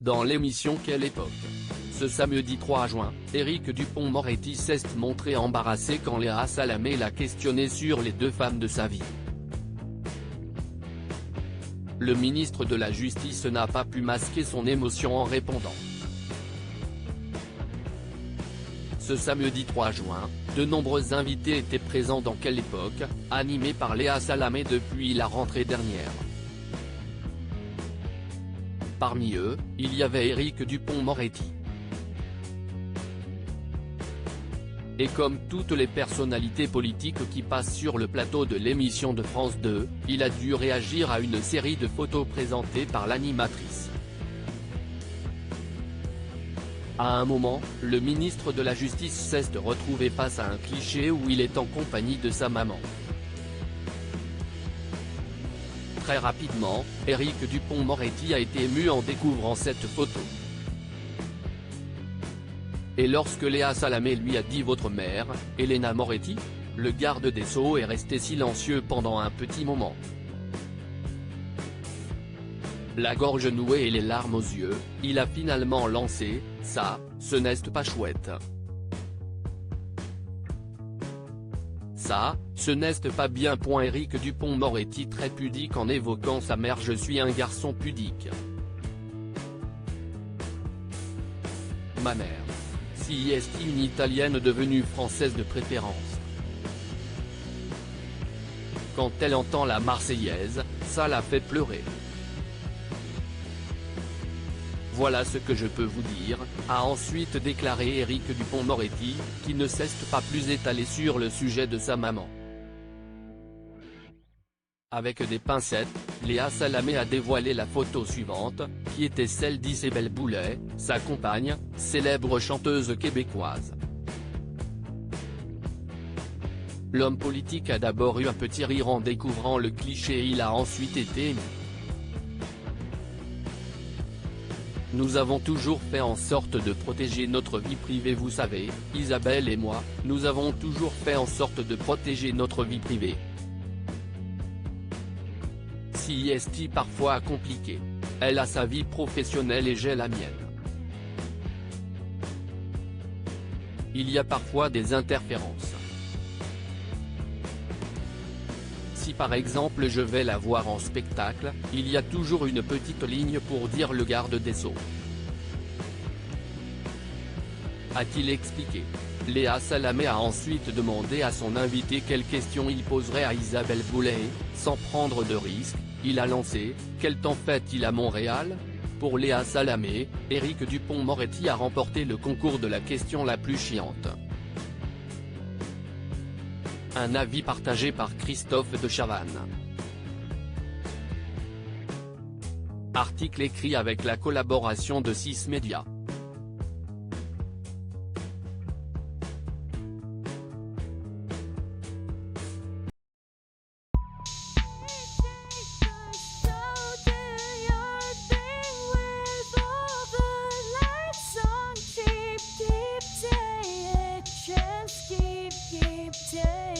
Dans l'émission Quelle époque? Ce samedi 3 juin, Éric Dupond-Moretti s'est montré embarrassé quand Léa Salamé l'a questionné sur les deux femmes de sa vie. Le ministre de la Justice n'a pas pu masquer son émotion en répondant. Ce samedi 3 juin, de nombreux invités étaient présents dans Quelle époque, animé par Léa Salamé depuis la rentrée dernière. Parmi eux, il y avait Éric Dupond-Moretti. Et comme toutes les personnalités politiques qui passent sur le plateau de l'émission de France 2, il a dû réagir à une série de photos présentées par l'animatrice. À un moment, le ministre de la Justice s'est retrouvé face à un cliché où il est en compagnie de sa maman. Très rapidement, Éric Dupond-Moretti a été ému en découvrant cette photo. Et lorsque Léa Salamé lui a dit « votre mère, Elena Moretti », le garde des Sceaux est resté silencieux pendant un petit moment. La gorge nouée et les larmes aux yeux, il a finalement lancé « ça, ce n'est pas chouette. Ça, ce n'est pas bien. » Éric Dupond-Moretti très pudique en évoquant sa mère « je suis un garçon pudique. Ma mère. Si est une italienne devenue française de préférence. Quand elle entend la Marseillaise, ça la fait pleurer. Voilà ce que je peux vous dire, a ensuite déclaré Éric Dupond-Moretti, qui ne s'est pas plus étalé sur le sujet de sa maman. Avec des pincettes, Léa Salamé a dévoilé la photo suivante, qui était celle d'Isabelle Boulay, sa compagne, célèbre chanteuse québécoise. L'homme politique a d'abord eu un petit rire en découvrant le cliché et il a ensuite été ému. Nous avons toujours fait en sorte de protéger notre vie privée, vous savez, Isabelle et moi, nous avons toujours fait en sorte de protéger notre vie privée. Si est parfois compliqué. Elle a sa vie professionnelle et j'ai la mienne. Il y a parfois des interférences. Si par exemple je vais la voir en spectacle, il y a toujours une petite ligne pour dire le garde des Sceaux. A-t-il expliqué. Léa Salamé a ensuite demandé à son invité quelles questions il poserait à Isabelle Boulay, sans prendre de risque, il a lancé « Quel temps fait-il à Montréal ?» Pour Léa Salamé, Éric Dupond-Moretti a remporté le concours de la question la plus chiante. Un avis partagé par Christophe de Chavannes. Article écrit avec la collaboration de 6 médias. Keep